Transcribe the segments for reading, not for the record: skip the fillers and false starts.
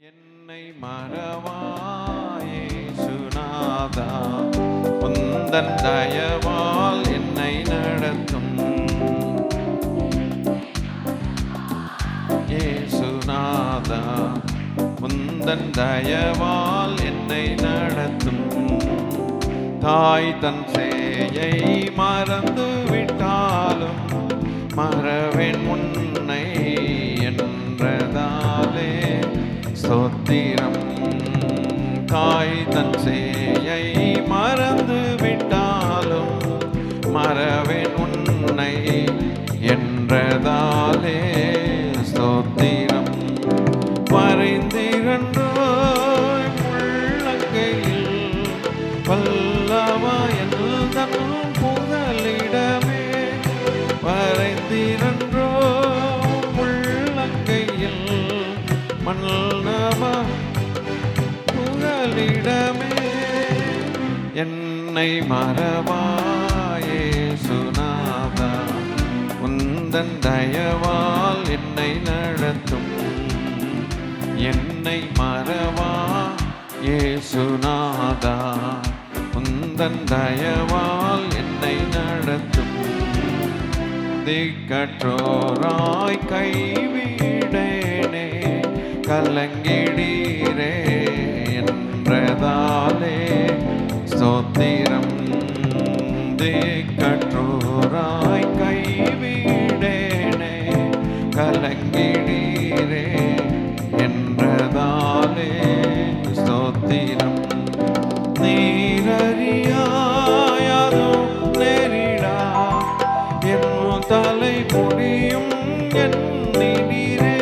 என்னை மறவாயே சுனாதா, உந்தன் தயவால் என்னை நடத்தும். ஏசுநாதா, உந்தன் தயவால் என்னை நடத்தும். தாய் தன் சேயை மறந்து விட்டாலும் மறவேன் உன்னை என்றதாலே ஸ்தோத்திரம். தாய் தன் சேயை மறந்து விட்டாலும் மறவேன் உன்னை என்றதாலே ஸ்தோத்திரம். வரைந்திரண்டோய் உள்ளங்கையில் வல்லவா எந்தன் புகலிடமே. வரைந்திரண்டோ உள்ளங்கையில் மன்னவா புகலிடமே. என்னை மறவாயே சுனாதா, உந்தன் தயவால் என்னை நடத்தும். என்னை மறவா ஏசுநாதா, உந்தன் தயவால் என்னை நடத்தும். திக்கற்றோராய் கைவிடேனே கலங்கிடீரே என்றதாலே ஸ்தோத்திரம். திக்கற்றோராய் கைவிடேனே கலங்கிடீரே என்றதாலே ஸ்தோத்திரம். நீரறியாயதோ நேரிடா என் தலை முடியும் எண்ணினீரே.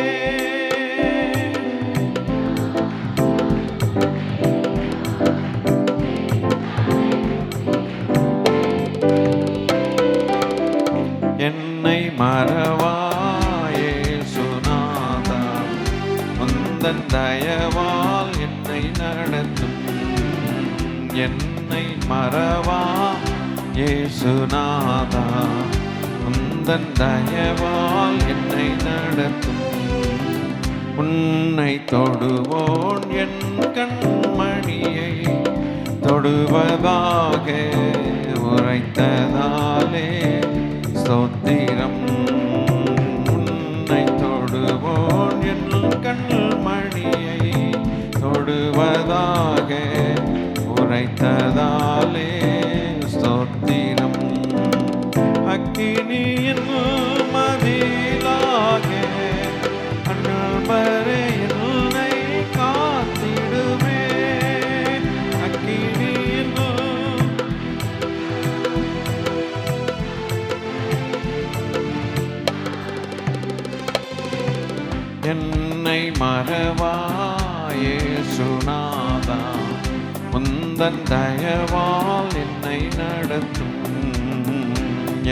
என்னை மறவாயே சுனாதா, உந்தன் தயவால் என்னை நடத்தும். என்னை மறவா ஏசுநாதா, உந்தன் தயவால் என்னை நடத்தும். உன்னை தொடுவோன் என் கண்மணியை தொடுவதாக உரைத்ததாலே ஸ்தோத்திரம். உன்னை தொடுவோன் என் கண்மணியை தொடுவதாக உரைத்ததாலே ஸ்தோத்திரம். அக்கினியின் மதிலாக அன்பரே என்னை காத்திடுமே. அக்கினியின் என்னை மறவாயே சுனாதா, உந்தன் தயவால் என்னை நடத்தும்.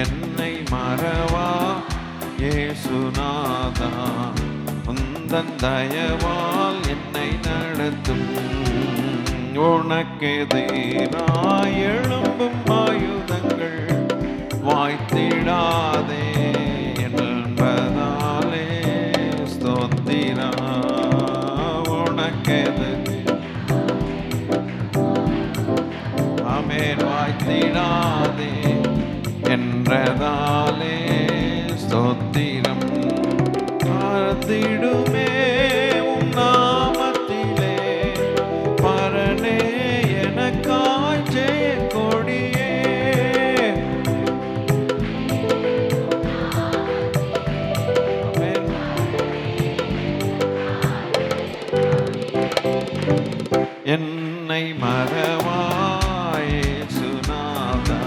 என்னை மறவா ஏசுநாதா, உந்தன் தயவால் என்னை நடத்தும். உனக்கெதிராய் எழும்பும் ஆயுதங்கள் வாய்த்திடாதே என்பதாலே ஸ்தோத்திரா. ஆமென். வாய்த்திடாதே என்றதாலே ஸ்தோத்திரம். ஆர்த்திடுமே உம் நாமத்திலே பரனே எனக்காய் ஜெயக் கொடியே. ஆமென். என்னை மறவாயே சுனாதா,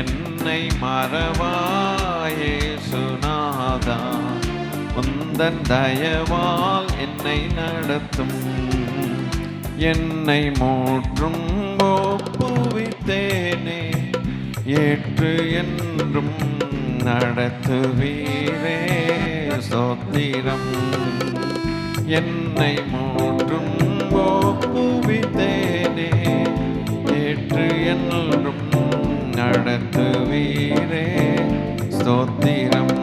என்னை மறவாயே சுனாதா, உந்தன் தயவால் என்னை நடத்தும். என்னை மூற்றும் ஒப்புவித்தேனே ஏற்று என்றும் நடத்துவீரே ஸ்தோத்திரம். என்னை மூற்றும் ஒப்புவித்தேனே ஏற்று என்றும் நடத்துவீரே ஸ்தோத்திரம்.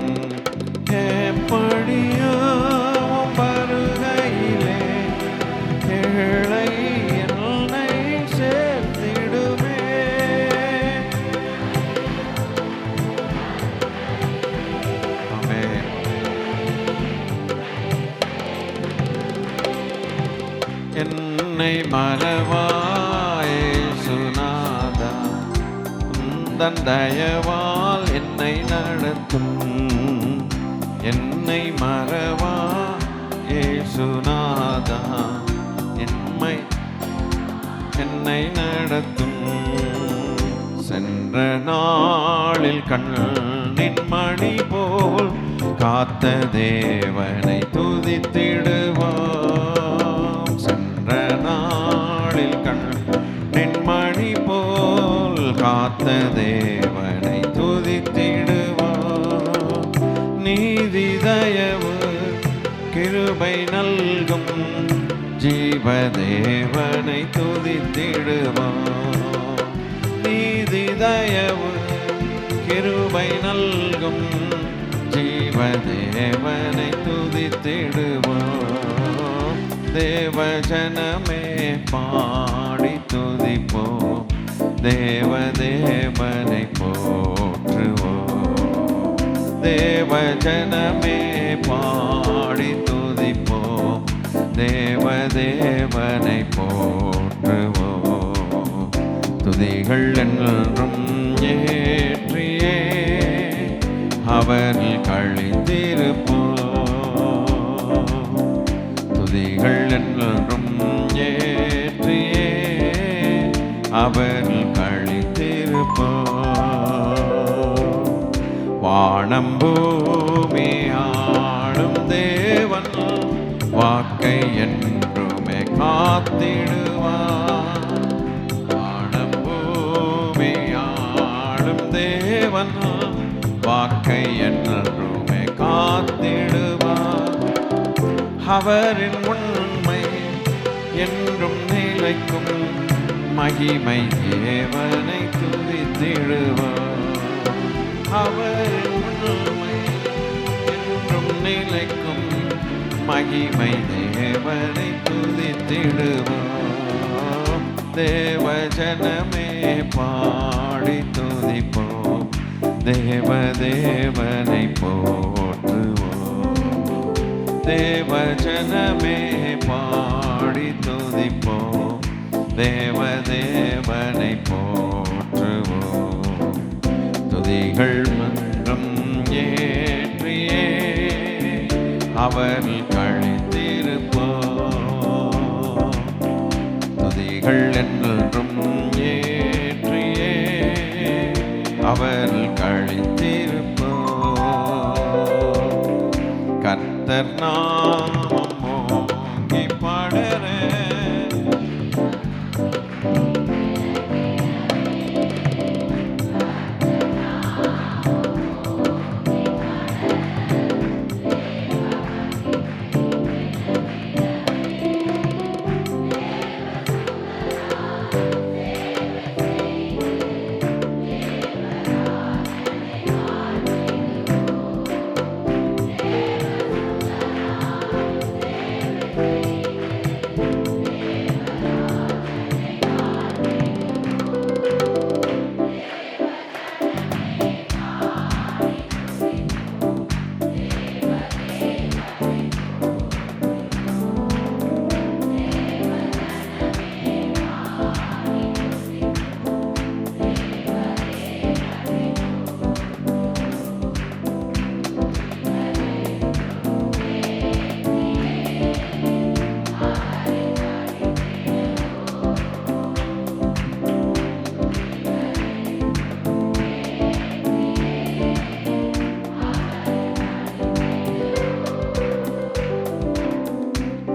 என்னை மறவாய் இயேசுநாதா, உந்தன் தயவால் என்னை நடத்தும். என்னை மறவா இயேசுநாதா, என்னை நடத்தும். சென்ற நாளில் கண்ணின் மணி போல் காத்த தேவனை துதித்திடுவோம். சென்ற நாளில் கண்ணின் மணி போல் காத்த தேவனை துதித்திடுவோம். நீதி தயவு கிருபை நல்கும் ஜீவதேவனை துதித்திடுவோம். நீதி தயவு கிருபை நல்கும் ஜீவதேவனை துதித்திடுவோம். தேவஜனமே பாடி துதிப்போம், தேவதேவனை போற்றுவோம். தேவஜனமே பாடி துதிப்போம், தேவதேவனை போற்றுவோம். துதிகள் என்றும் ஏற்றியே அவரில் கழித்திருப்போம். துதிகள் என்றும் ஏற்றியே அவரில் கழித்திருப்போம். வானம் பூமி ஆளும் தேவன் வாக்கை என்றுமே காத்திடுவார். வானம் பூமி ஆளும் தேவன் வாக்கை என்றுமே காத்திடுவார். அவரின் உண்மை என்றும் நிலைக்கும், மகிமை தேவனை துதித்திடுவார். அவரின் உண்மை என்றும் நிலைக்கும், மகிமை தேவனை துதித்திடுவோம். தேவஜனமே பாடி துதிப்போம், தேவதேவனை போற்றுவோம். தேவஜனமே பாடி துதிப்போம், தேவதேவனை போற்றுவோம். துதிகள் மன்றம் ஏற்றியே அவரில் கழித்திருப்போம். துதிகள் என்றும் ஏற்றியே அவரில் கழித்திருப்போம். கர்த்தர் நாமம் ஓங்கி படர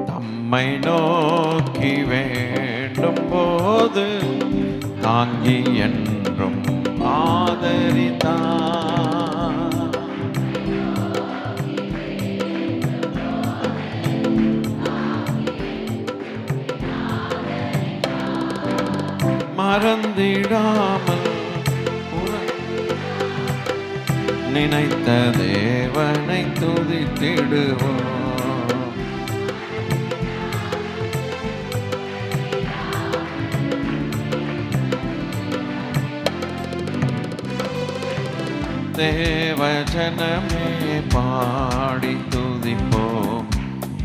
தம்மை நோக்கி வேண்டும் போது தாங்கி என்றும் ஆதரித்தார். மறந்திடாமல் நினைத்த தேவனை துதித்திடுவோம். தேவஜனமே பாடி துதிப்போம்,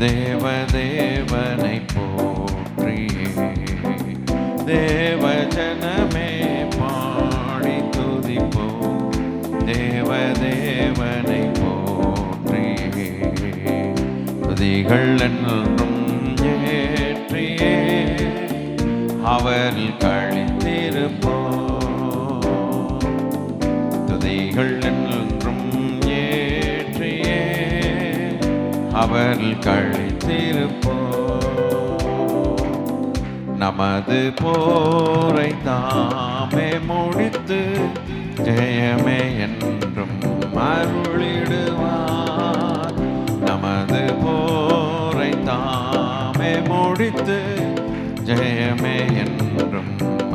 தேவதேவனை போற்றுவோம். போற்றியே. தேவஜனமே பாடி துதிப்போம், தேவதேவனை போற்றியே. துதிகள் என்றும் ஏற்றியே அவரில் கழித்திருப்போம். துதிகள் என்றும் ஏற்றியே அவரில் கழித்திருப்போம். நமது போரை தாமே முடித்து ஜெயமே என்றும் அருளிடுவார். நமது போரை தாமே முடித்து ஜெயமே என்றும்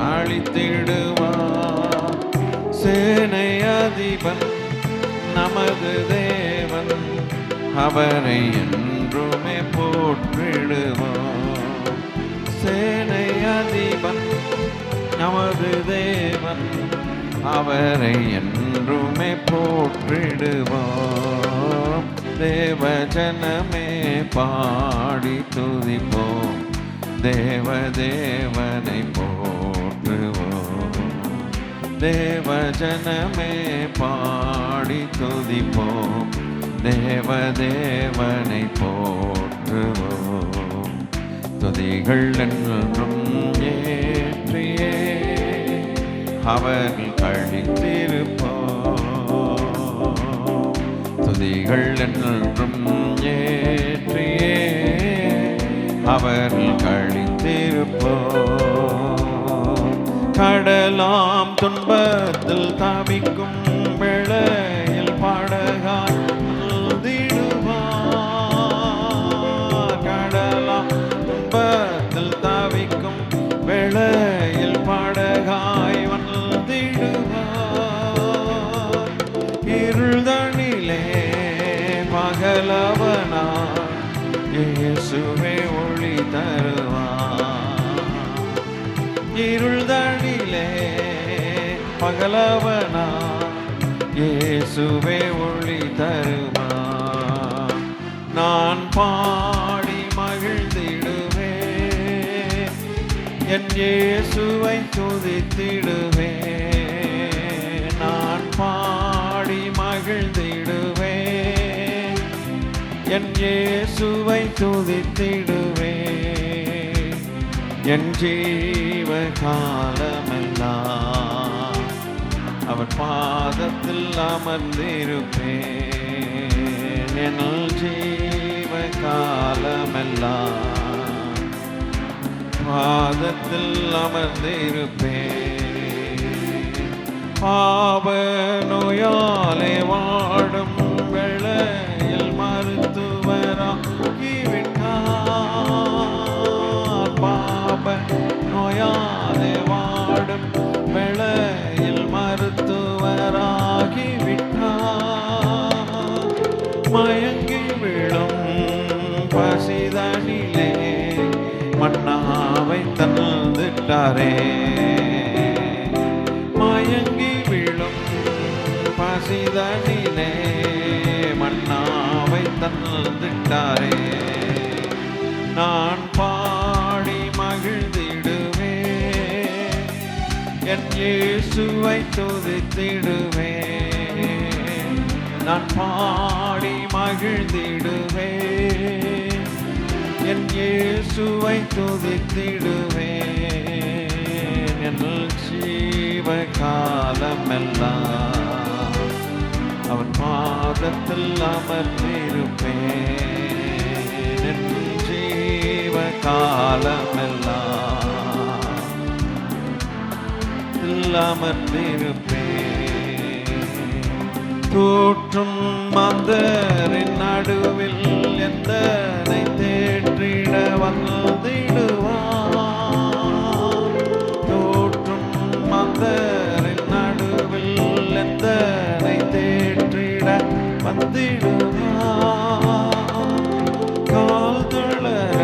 அளித்திடுவார். சேனை அதிபன் நமது தேவன், அவரை என்றுமே போற்றிடுவார். சேனை அதிபன் நமது தேவன், அவரை என்றுமே போற்றிடுவோம். தேவஜனமே பாடி துதிப்போம், தேவதேவனை போற்றுவோம். தேவஜனமே பாடி துதிப்போம், தேவதேவனை போற்றுவோம். துதிகள் என்றும் ஏற்றியே அவரில் கழித்திருப்போம். துதிகள் என்றும் ஏற்றியே அவரில் கழித்திருப்போம். கடலாம் துன்பத்தில் தவிக்கும் வேளையில் படகாய் வந்திடுவார். கடலாம் துன்பத்தில் தவிக்கும் வேளையில் படகாய் வந்திடுவார். இருள்தனிலே பகலவனாய் இயேசுவே ஒளி தருவார். இருள்தனிலே பகலவனாய் இயேசுவே ஒளி தருவார். நான் பாடி மகிழ்ந்திடுவேன், என் இயேசுவை துதித்திடுவேன். நான் பாடி மகிழ்ந்திடுவேன், என் இயேசுவை துதித்திடுவேன். என் ஜீவ காலமெல்லாம் அவர் பாதத்தில் அமர்ந்திருப்பேன். என் ஜீவ காலமெல்லாம் பாதத்தில் அமர்ந்திருப்பேன். பாவ நோயாலே வாடும் வேளையில் மருத்துவராகிவிட்டார். பாவ நோயாலே வாடும் வேளையில் மருத்துவராகிவிட்டார். மயங்கி விழும் பசிதனிலே மன்னாவை தந்துட்டாரே. மயங்கி விழும் பசிதனிலே மன்னாவை தந்துட்டாரே. நான் பாடி மகிழ்ந்திடுவேன், என் இயேசுவை துதித்திடுவேன். நான் பாடி மகிழ்ந்திடுவேன், என் இயேசுவை துதித்திடுவேன். என் ஜீவ காலமெல்லாம் அவன் பாதத்தில் அமர்ந்திருப்பேன். என் ஜீவ காலமெல்லாம் அமர்ந்திருப்பேன். தூற்றும் மந்தரின் நடுவில் எந்தனை தேற்றிட வந்திடுவார். தூற்றும் மந்தரின் நடுவில் எந்தனை தேற்றிட வந்திடுவார். கால் தளர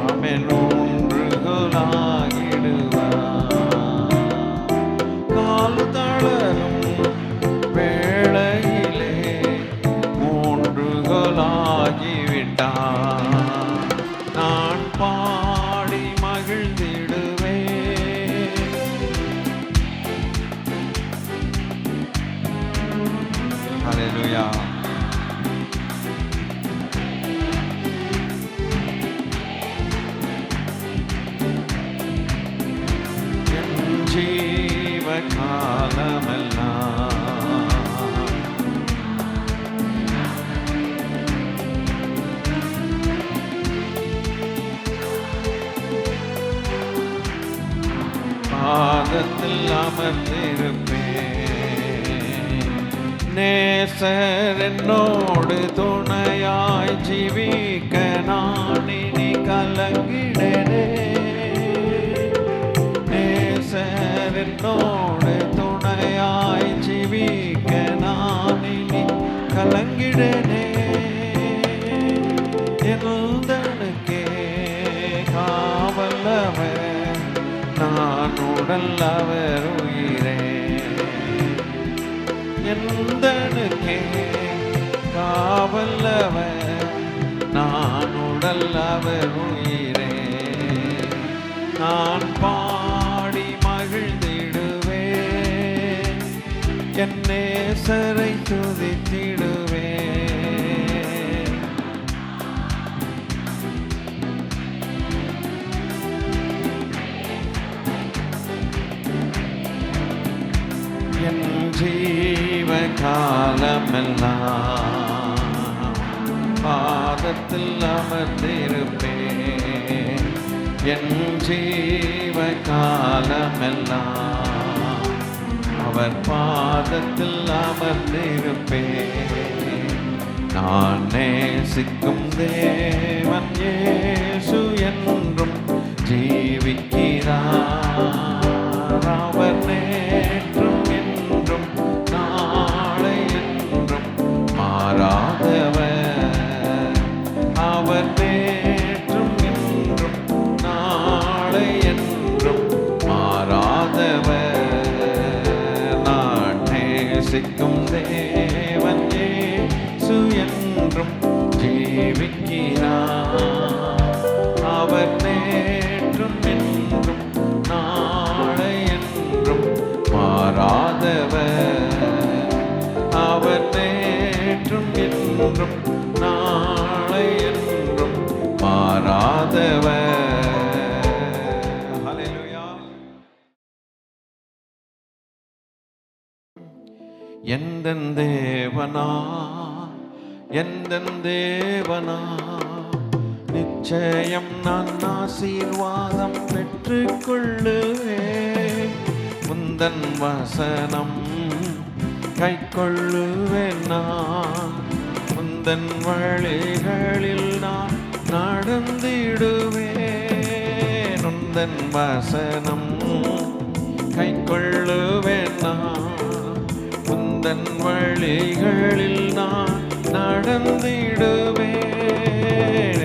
ஆமென் ஊன்றுகோலாகிடுவார். கால் தளரும் வேளையிலே ஊன்றுகோலாகிவிட்டார். ஹல்லேலூயா. என் ஜீவ காலமெல்லாம் பாதத்தில் அமர்ந்திருப்பேன். நேசர் என்னோடு துணையாய் ஜீவிக்க நான் இனி கலங்கிடனே. நேசர் என்னோடு துணையாய் ஜீவிக்க நான் இனி கலங்கிடனே. எந்தனுக்கே காவல்லவர் நான் உடல் அவர் உயிரே. எந்தனுக்கே காவல்லவர் நான் உடல் அவர் உயிரே. நான் பாடி மகிழ்ந்திடுவேன், என் நேசரை துதித்திடுவேன். என் ஜீவ காலமெல்லாம் பாதத்தில் அமர்ந்திருப்பேன். என் ஜீவ காலமெல்லாம் அவர் பாதத்தில் அமர்ந்திருப்பேன். நான் நேசிக்கும் தேவன் இயேசு என்றும் ஜீவிக்கிறார். அவர் நேற்றும் என்றும் நாளை என்றும் மாறாதவர். அவர் நேற்றும் என்றும் நாளை என்றும் மாறாதவர். நான் நேசிக்கும் தேவன் இயேசு என்றும் ஜீவிக்கிறார். அவர் நேற்றும் என்றும் நாளை என்றும் மாறாதவர். அவர் நேற்றும் என்றும் நாளை என்றும் மாறாதவர். ஹல்லேலூயா. எந்தன் தேவனா, எந்தன் தேவனா, நிச்சயம் நான் ஆசீர்வாதம் பெற்றுக்கொள்ளுவேன். உந்தன் வசனம் கைக்கொள்ளுவேன் நான். உந்தன் வழிகளில் நான் நடந்திடுவேன். உந்தன் வசனம் கைக்கொள்ளுவேன் நான். உந்தன் வழிகளில் நான் நடந்திடுவேன்.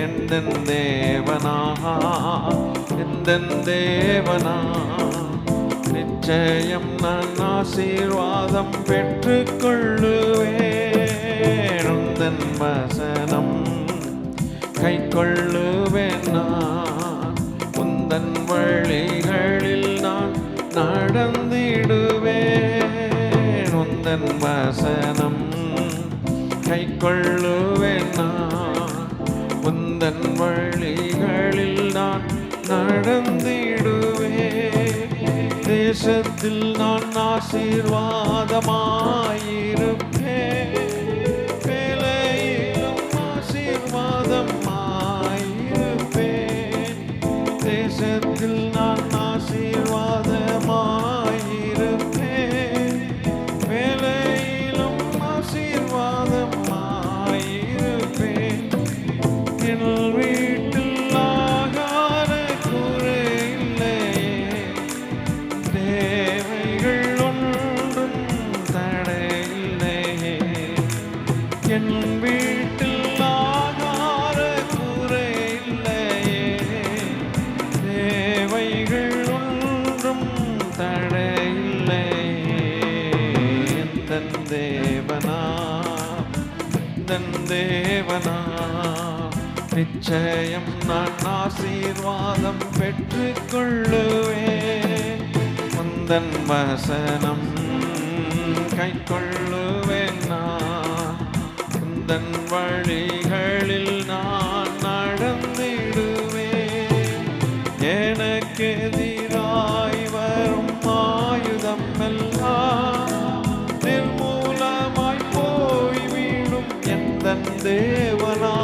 எந்தன் தேவனா, எந்தன் தேவனா, நிச்சயம் நான் ஆசீர்வாதம் பெற்றுக்கொள்ளுவேன். உந்தன் வசனம் கைக்கொள்ளுவேன் நான். உந்தன் வழிகளில் நான் நடந்திடுவேன். உந்தன் வசனம் கைக்கொள்ளுவேன் நான். உந்தன் வழிகளில் நான் நடந்திடுவேன். தேசத்தில் நான் ஆசீர்வாதமாயிருப்பேன். வேலையிலும் ஆசீர்வாதமாயிருப்பேன். தேசத்தில் நான் ஆசீர்வாதமாயிருப்பேன். வேலையிலும் ஆசீர்வாதமாயிருப்பேன். என் வீட்டில் ஆகார குறை இல்லையே. தேவைகள் ஒன்றும் தடையில்லையே. என் வீட்டில் ஆகார குறை இல்லையே. தேவைகள் ஒன்றும் தடையில்லையே. தன் தேவனா, தன் தேவனா, நிச்சயம் நான் ஆசீர்வாதம் பெற்றுக்கொள்ளுவேன். உந்தன் வசனம் கைக்கொள்ளுவேன் நான். உந்தன் வழிகளில் நான் நடந்திடுவேன். எனக்கு எதிராய் வரும் ஆயுதம் எல்லாம் நிர்மூலமாய் போய்விடும் எந்தன் தேவனா.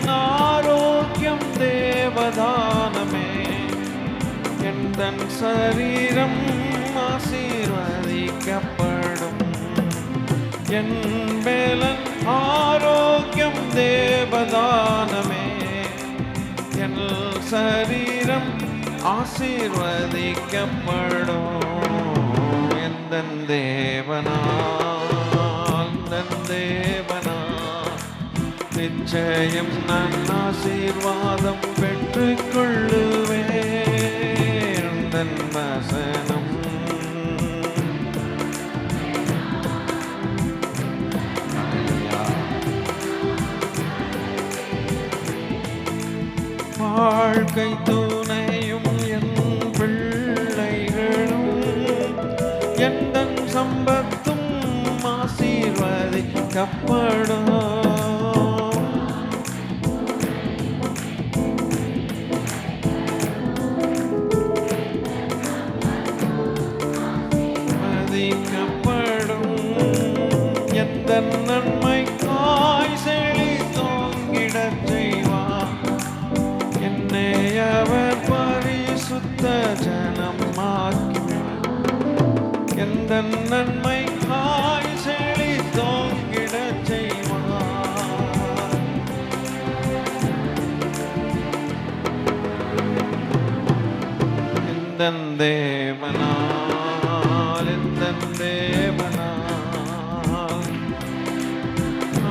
ஆரோக்கியம் தேவதானமே, எந்தன் சரீரம் ஆசீர்வதிக்கப்படும். என் மேலன் ஆரோக்கியம் தேவதானமே, என் சரீரம் ஆசீர்வதிக்கப்படும். எந்தன் தேவனா, எந்தன் தேவனா, நிச்சயம் நான் ஆசீர்வாதம் பெற்றுக் கொள்ளுவேன். தன் வசனம் வாழ்க்கை துணையும் என் பிள்ளைகளும் எந்தன் சம்பத்தும் ஆசீர்வதிக்கப்படும். எந்தன் நன்மைக்காய் செழித்தோங்கிடச் செய்வார். என்னை அவர் பரிசுத்த ஜனமாக்கினார். எந்தன் நன்மைக்காய் செழித்தோங்கிடச் செய்வார். எந்தன் தேவனால், எந்தன் தேவனால்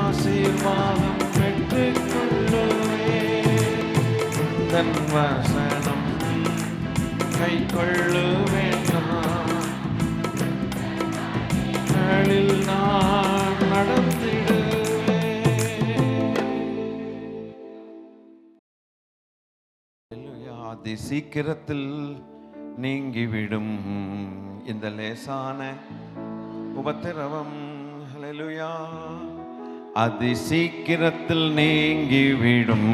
ஆசீர்வாதம் பெற்றுக் கொள்ளுவேன். தன் வசனம் கை கொள்ளுவேன். நான் நடந்திடுவேன். அதி சீக்கிரத்தில் நீங்கிவிடும் இந்த லேசான உபத்திரவம். ஹல்லேலூயா. அதி சீக்கிரத்தில் நீங்கிவிடும்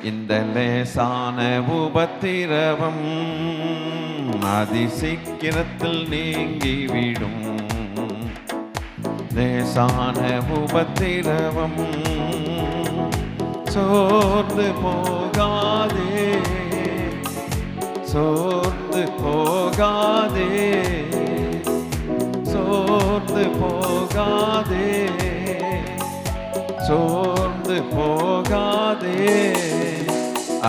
இந்த லேசான உபத்திரவம். அதி சீக்கிரத்தில் நீங்கிவிடும் லேசான உபத்திரவம். சோர்ந்து போகாதே, சோர்ந்து போகாதே, சோர்ந்து போகாதே, சோர்ந்து போகாதே.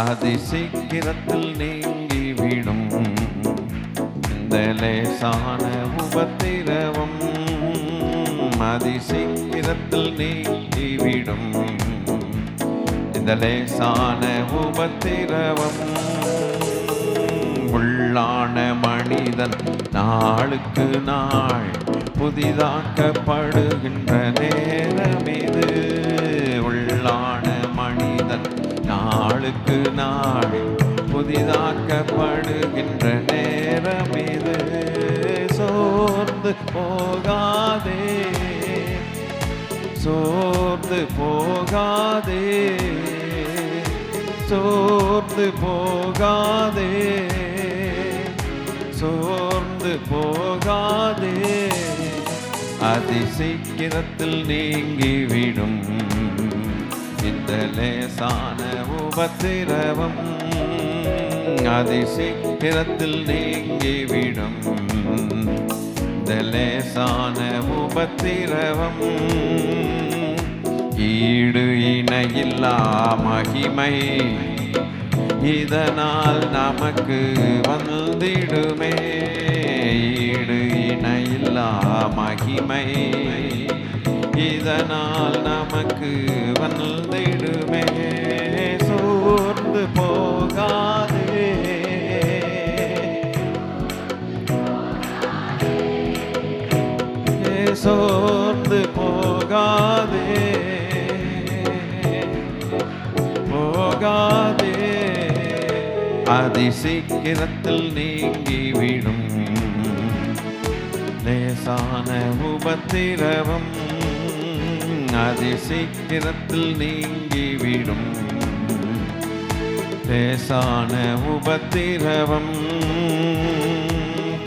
அதி சீக்கிரத்தில் நீங்கிவிடும் இந்த லேசான உபத்திரவம். அதி சீக்கிரத்தில் நீங்கிவிடும் இந்த லேசான உபத்திரவம். உள்ளான மனிதன் நாளுக்கு நாள் புதிதாக்கப்படுகின்ற நேரம் இது. உள்ளான மனிதன் நாளுக்கு நாள் புதிதாக்கப்படுகின்ற நேரம் இது. சோர்ந்து போகாதே, சோர்ந்து போகாதே, சோர்ந்து போகாதே, சோர்ந்து போகாதே. அதி சீக்கிரத்தில் நீங்கிவிடும் இந்த லேசான உபத்திரவம். அதி சீக்கிரத்தில் நீங்கிவிடும் இந்த லேசான உபத்திரவம். ஈடு இணையில்லா மகிமை இதனால் நமக்கு வந்திடுமே. ஈடு இணையில்லா மகிமை இதனால் நமக்கு வந்திடுமே. சோர்ந்து போகாதே, சோர்ந்து போகாதே, போகாதே, அதிசீக்கிரத்தில் நீங்கிவிடும். லேசான உபத்திரவம் அதிசீக்கிரத்தில் நீங்கிவிடும். லேசான உபத்திரவம்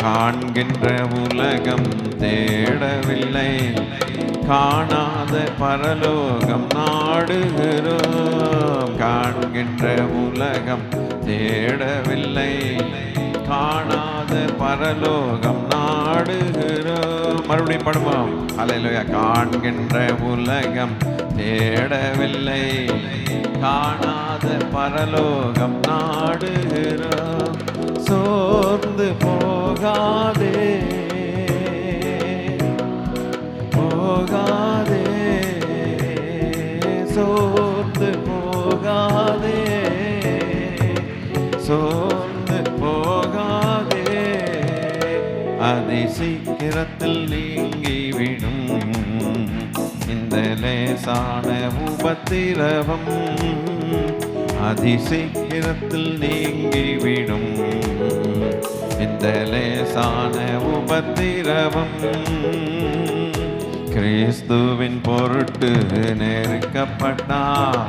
காண்கின்ற உலகம் தேடவில்லை, காணாத பரலோகம் நாடுகிறோம். காண்கின்ற உலகம் தேடவில்லை, காணாத பரலோகம் நாடுகிறோம். மறுபடியும் படுவோம். அல்லேலூயா. காண்கின்ற உலகம் தேடவில்லை, காணாத பரலோகம் நாடுகிறோம். சோர்ந்து போகாதே, போகாதே, சோர்ந்து போகாதே, சோர்ந்து போகாதே, அதிசீக்கிரத்தில் நீங்கிவிடும். இந்த லேசான உபத்திரவம் அதிசீக்கிரத்தில் நீங்கிவிடும். இந்த லேசான உபத்திரவம் கிறிஸ்துவின் பொருட்டு நெருக்கப்பட்டார்,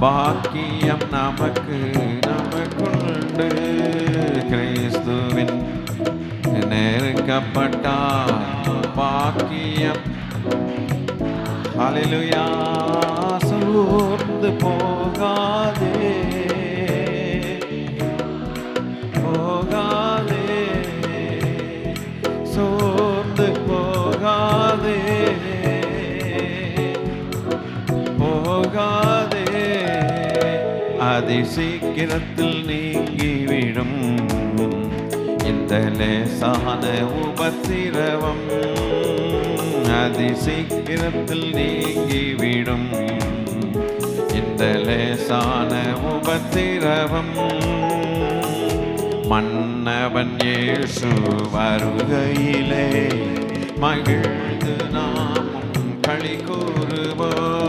பாக்கியம் நமக்குண்டு. கிறிஸ்துவின் நெருக்கப்பட்டார், பாக்கியம். ஹல்லேலூயா. சோர்ந்து போகாதே, போகாதே, சோர்ந்து போகாதே, போகாதே, அதிசீக்கிரத்தில் நீங்கிவிடும். இந்த லேசான உபத்திரவம் அதிசீக்கிரத்தில் நீங்கிவிடும். இந்த லேசான உபத்திரவம் மன்னவன் இயேசு வருகையிலே மகிழ்ந்து நாமும் களி கூறுவோம்.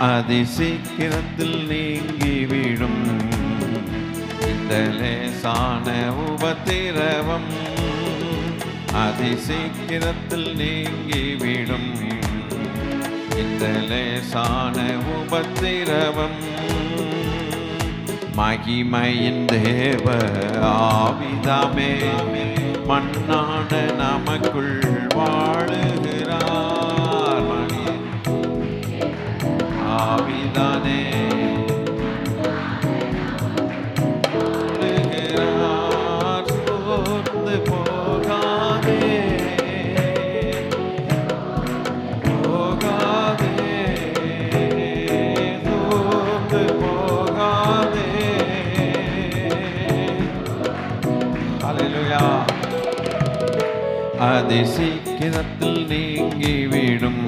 அதிசீக்கிரத்தில் நீங்கிவிடும். இந்த லேசான உபத்திரவம் அதிசீக்கிரத்தில் நீங்கிவிடும். இந்த லேசான உபத்திரவம் மகிமையின் தேவ ஆவிதாமே மண்ணான நமக்குள் வாழுகிறார். ஆவிதானே வாழுகிறார். சோர்ந்து போகாதே, போகாதே, சோர்ந்து போகாதே. ஹல்லேலூயா. அதிசீக்கிரத்தில் நீங்கிவிடும்.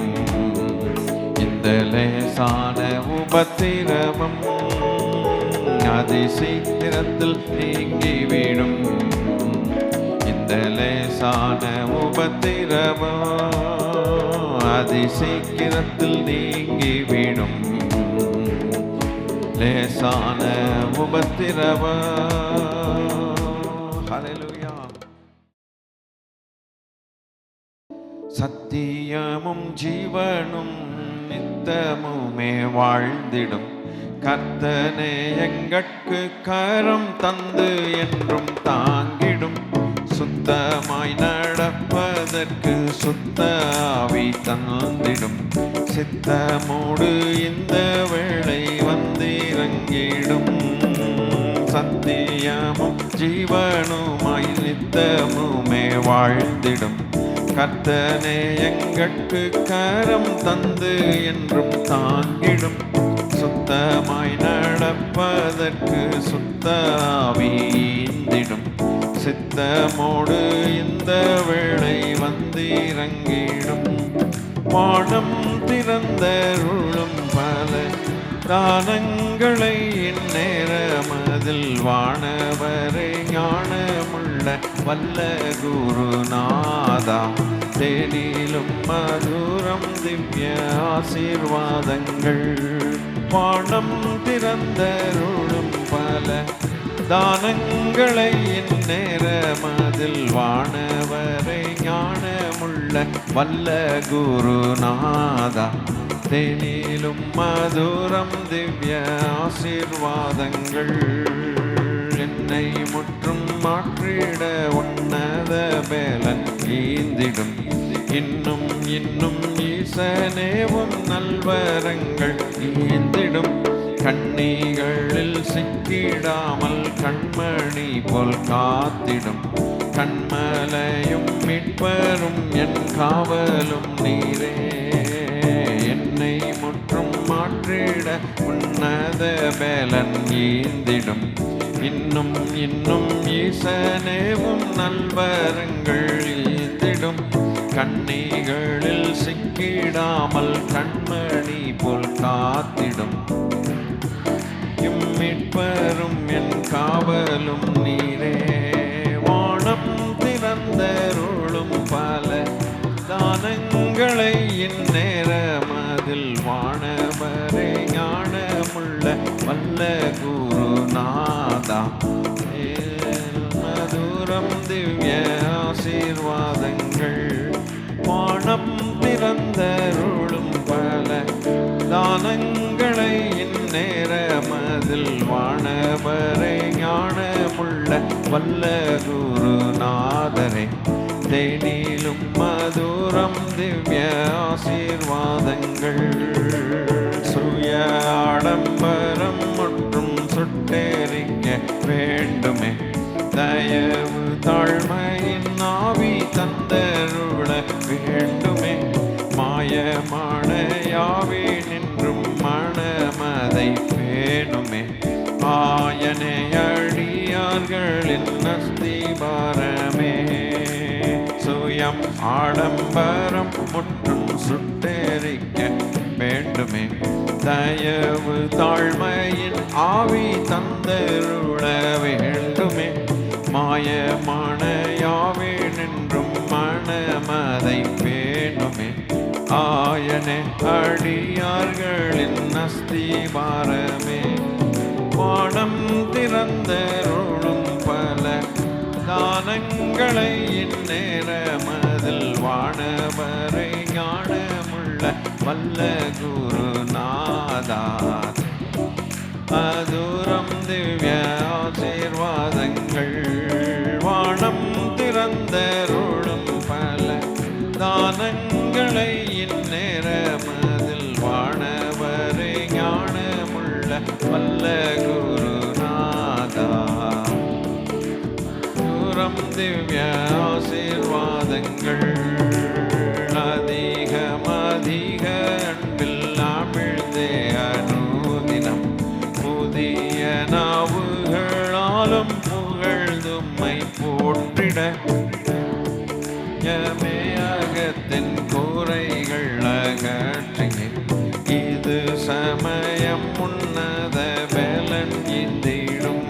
இந்த லேசான உபத்திரவம் அதிசீக்கிரத்தில் நீங்கிவிடும். இந்த லேசான உபத்திரவம் அதிசீக்கிரத்தில் நீங்கிவிடும். லேசான உபத்திரவம். ஹல்லேலூயா. சத்தியமும் ஜீவனும் நித்தமுமே வாழ்ந்திடும் கர்த்தனே எங்கட்கு கரம் தந்து என்றும் தாங்கிடும். சுத்தமாய் நடப்பதற்கு சுத்த ஆவி தந்திடும். சித்தமோடு இந்த வேளை வந்திறங்கிடும். சத்தியமும் ஜீவனுமாய் நித்தமுமே வாழ்ந்திடும் கர்த்தனே எங்கட்கு கரம் தந்து என்றும் தாங்கிடும். சுத்தமாய் நடப்பதற்கு சுத்த ஆவி ஈந்திடும். சித்தமோடு இந்த வேளை வந்திறங்கிடும். வானம் திறந்தருளும் பல தானங்களை இந்நேரமதில் வானவரை ஞானமுள்ள வல்ல குருநாதா, தேனிலும் மதுரம் திவ்ய ஆசீர்வாதங்கள். வானம் திறந்தருளும் பல தானங்களை இந்நேரமதில் வானவரை ஞானமுள்ள வல்ல குருநாதா, தேனிலும் மதுரம் திவ்ய ஆசீர்வாதங்கள். என்னை முற்றும் மாற்றிட உன்னத பேலன் ஈந்திடும். இன்னும் இன்னும் ஈசனேவும் நல்வரங்கள் ஈந்திடும். கண்ணிகளில் சிக்கிடாமல் கண்மணி போல் காத்திடும். கண்மலையும் மீட்பரும் என் காவலும் நீரே. என்னை முற்றும் மாற்றிட உன்னத பேலன் ஈந்திடும். இன்னும் இன்னும் ஈசனேவும் நல்வரங்கள் ஈந்திடும். கண்ணிகளில் சிக்கிடாமல் கண்மணி போல் காத்திடும். மீட்பரும் என் காவலும் நீரே. வானம் திறந்தருளும் பல தானங்களை இந்நேரமதில் வானவரை ஞானமுள்ள வல்ல குருநாதா, மதுரம் திவ்ய ஆசீர்வாதங்கள். வானம் திறந்தருளும் பல தானங்களை இந்நேரமதில் வானவரை ஞானமுள்ள வல்ல குருநாதரே, தேனிலும் மதுரம் திவ்ய ஆசீர்வாதங்கள். சுய ஆடம்பரம் மற்றும் சுட்டெரிக்க வேண்டுமே. தயவு தாழ்மையின் ஆவி தந்தருள வேண்டுமே. மாயமான யாவே நின்றும் மனமதை பேணுமே. ஆயனே அடியார்களின் அஸ்திபாரமே. சுயம் ஆடம்பரம் முற்றும் சுட்டெரிக்க வேண்டுமே. தயவு தாழ்மையின் ஆவி தந்தருள வேண்டுமே. மாயமான யாவே நின்றும் மனமதை பேணுமே. ஆயனே அடியார்களின் அஸ்திபாரமே. வானம் திறந்தருளும் பல தானங்களை இந்நேரமதில் வானவரை ஞானமுள்ள வல்ல குருநாதா, மதுரம் திவ்ய ஆசீர்வாதங்கள். வானம் திறந்தருளும் பல தானங்களை இந்நேரமதில் வானவரை ஞானமுள்ள வல்ல குருநாதா, மதுரம் திவ்ய ஆசீர்வாதங்கள். அதிகம் அதிக அன்பில் அமிழ்ந்தே அனுதினம் புதிய நாவுகளாலும் புகழ்தும்மை போற்றிட. யமேயகத்தின் கூரைகள் அகற்றினே. இது சமயம் உன்னத பலன் இந்திடும்.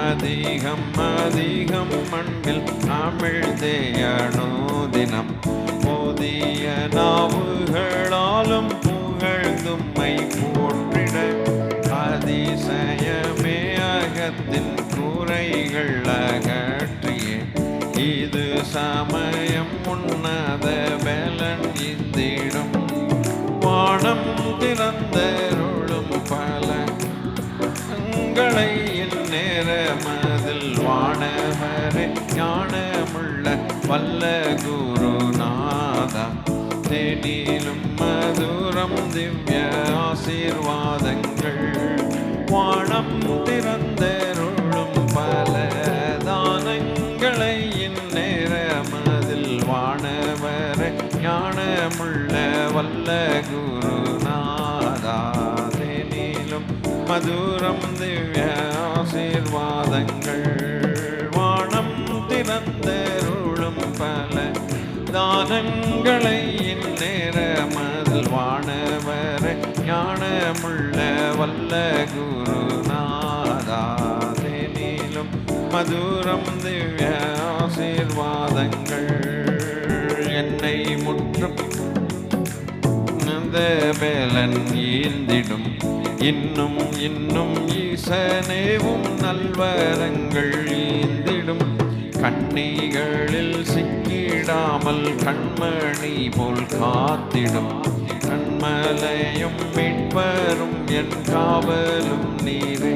அதிகம் அதிகம் அன்பில் அமிழ்ந்தே அனுதினம் புதிய நாவுகளாலும் புகழ்தும்மை போற்றிட. அதிசயமே அகத்தின் கூரைகள் அகற்றியே. இது சமயம் உன்னத பலன் இந்திடும். வானம் திறந்தருளும் பல உங்களை இந்நேரமதில் வானவரை ஞானமுள்ள வல்ல குருநாதா, தேனிலும் மதுரம் திவ்ய ஆசீர்வாதங்கள். வானம் திறந்தருளும் பல தானங்களை இந்நேரமதில் வானவரை ஞானமுள்ள வல்ல குருநாதா, தேனிலும் மதுரம் திவ்ய ஆசீர்வாதங்கள். வானம் தானங்களை இந்நேரமதில் வானவரை ஞானமுள்ள வல்ல குருநாதா தேனிலும் மதுரம் திவ்ய ஆசீர்வாதங்கள் என்னை முற்றும் பேலன் ஈந்திடும் இன்னும் இன்னும் ஈசனேவும் நல்வரங்கள் ஈந்திடும் கண்ணிகளில் சிக்கிடாமல் கண்மணி போல் காத்திடும் கண்மலையும் மீட்பரும் என் காவலும் நீரே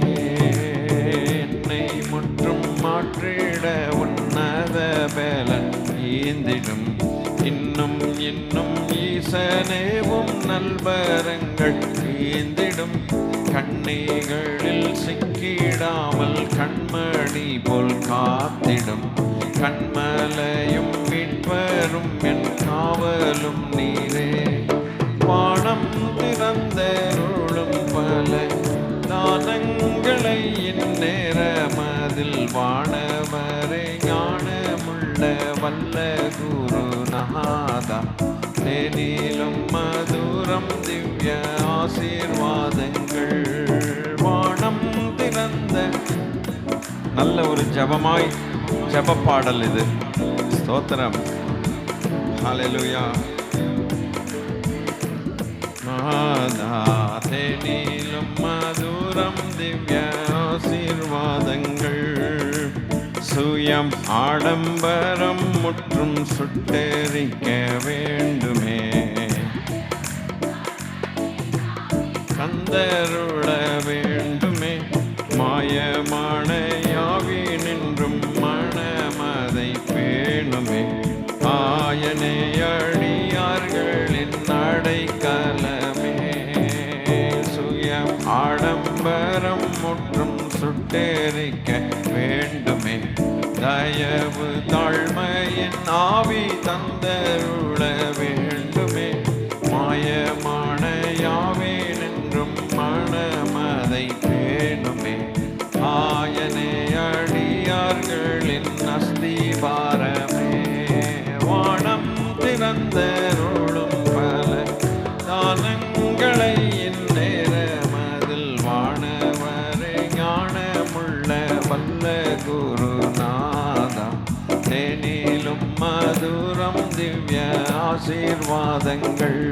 என்னை முற்றும் மாற்றிட உன்னத பேலன் ஈந்திடும் இன்னும் இன்னும் ஈசனேவும் நல்வரங்கள் ஈந்திடும் கண்ணிகளில் சிக்கிடாமல் கண்மணி போல் காத்திடும் கண்மலையும் மீட்பரும் என் காவலும் நீரே வானம் திறந்தருளும் பல தானங்களை இந்நேரமதில் வானவரை ஞானமுள்ள வல்ல குருநாதா தேனிலும் மதுரம் திவ்ய ஆசீர்வாதங்கள் வானம் திறந்த நல்ல ஒரு ஜபமாய் ஜப பாடல் இது. ஸ்தோத்திரம். ஹல்லேலூயா. தேனிலும் மதுரம் திவ்ய ஆசீர்வாதங்கள் சுயம் ஆடம்பரம் முற்றும் சுட்டெரிக்க வேண்டுமே கந்தருள வேண்டுமே மாயமான யாவி நின்றும் மனமதை பேணுமே ஆயனை அடியார்களின் அடைக்கலமே சுயம் ஆடம்பரம் முற்றும் சுட்டெரிக்க வேண்டுமே தயவு தாழ்மையின் ஆவி தந்தருள வேண்டுமே மாயமான யாவே நின்றும் மனமதை பேணுமே ஆயனே அடியார்களின் அஸ்திபாரமே வானம் திறந்தருளும் பல தானங்களை இந்நேரமதில் வானவரை ஞானமுள்ள வல்ல குருநாதா தேனிலும் மதுரம் திவ்ய ஆசீர்வாதங்கள்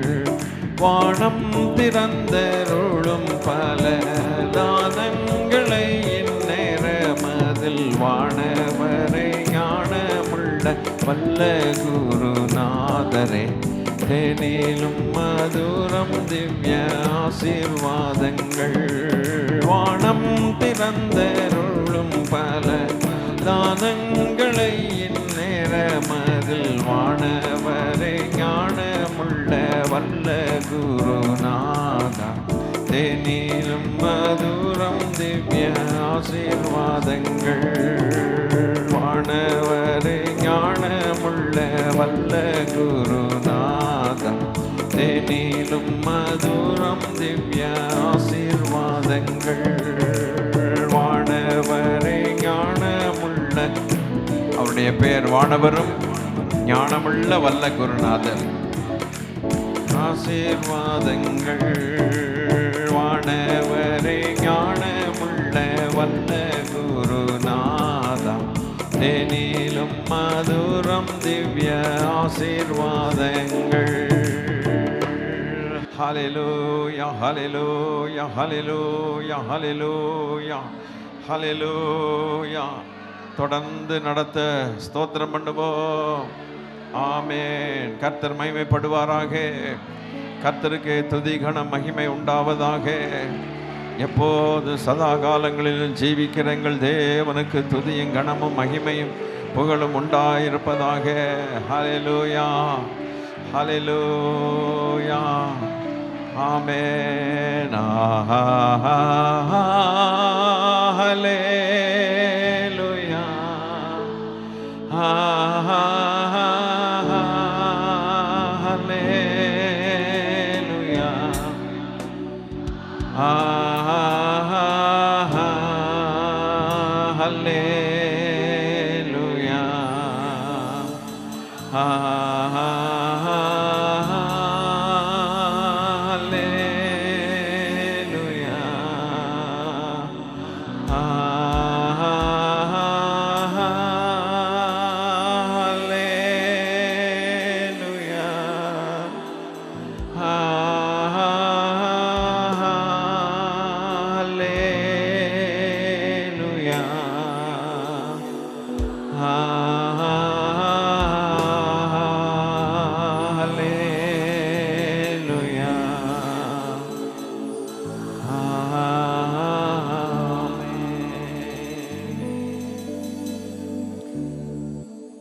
வானம் திறந்தருளும் பல தானங்களை இந்நேரமதில் வானவரை ஞானமுள்ள வல்ல குருநாதரே தேனிலும் மதுரம் திவ்ய ஆசீர்வாதங்கள் வானம் திறந்தருளும் பல தானங்களை இந்நேரமதில் வானவரை ஞானமுள்ள வல்ல குருநாதா தேனிலும் மதுரம் திவ்ய ஆசீர்வாதங்கள் வானவரை ஞானமுள்ள வல்ல குருநாதா தேனிலும் மதுரம் திவ்ய ஆசீர்வாதங்கள் வானவரை ஞானமுள்ள அவருடைய பெயர் வானவரும் ஞானமுள்ள வல்ல குருநாதர் ஆசீர்வாதங்கள் வானவரை ஞானமுள்ள வல்ல குருநாதா தேனிலும் மதுரம் திவ்ய ஆசீர்வாதங்கள் ஹல்லேலூயா ஹல்லேலூயா ஹல்லேலூயா ஹல்லேலூயா ஹல்லேலூயா. தொடர்ந்து நடத்த ஸ்தோத்திரம் பண்ணுவோம். ஆமென். கர்த்தர் மகிமைப்படுவாராக. கர்த்தருக்கு துதி கன மகிமை உண்டாவதாக. எப்போது சதா காலங்களிலும் ஜீவிக்கிற எங்கள் தேவனுக்கு துதியும் கனமும் மகிமையும் புகழும் உண்டாயிருப்பதாக. ஹல்லேலூயா ஹல்லேலூயா. ஆமென். ஹல்லேலூயா. ஹல்லேலூயா. ஹல்லேலூயா.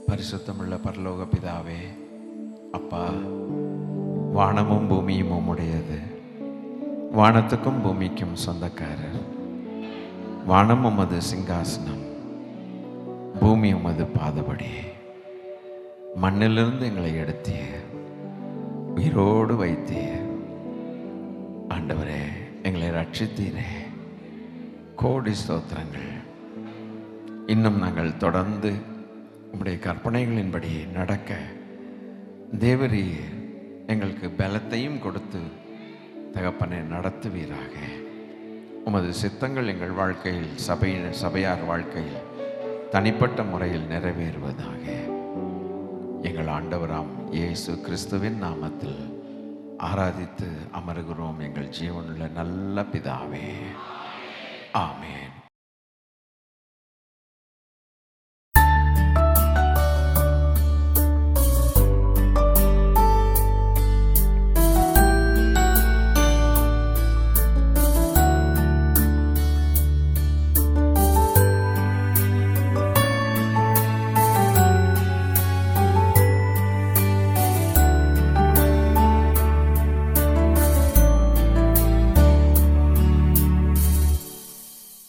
பரிசுத்தமுள்ள பரலோக பிதாவே, அப்பா, வானமும் பூமியும் உம்முடையது. வானத்துக்கும் பூமிக்கும் சொந்தக்காரர். வானம் உமது சிங்காசனம், பூமி உமது பாதபடி. மண்ணிலிருந்து எங்களை எடுத்தீர், உயிரோடு வைத்தீர். ஆண்டவரே, எங்களை ரட்சித்தீரே, கோடி ஸ்தோத்திரங்கள். இன்னும் நாங்கள் தொடர்ந்து உம்முடைய கற்பனைகளின்படி நடக்க தேவரீர் எங்களுக்கு பலத்தையும் கொடுத்து தகப்பனை நடத்துவீராக. உமது சித்தங்கள் எங்கள் வாழ்க்கையில், சபையார் வாழ்க்கையில் தனிப்பட்ட முறையில் நிறைவேறுவதாக. எங்கள் ஆண்டவராம் இயேசு கிறிஸ்துவின் நாமத்தில் ஆராதித்து அமருகிறோம் எங்கள் ஜீவனுள்ள நல்ல பிதாவே. ஆமென்.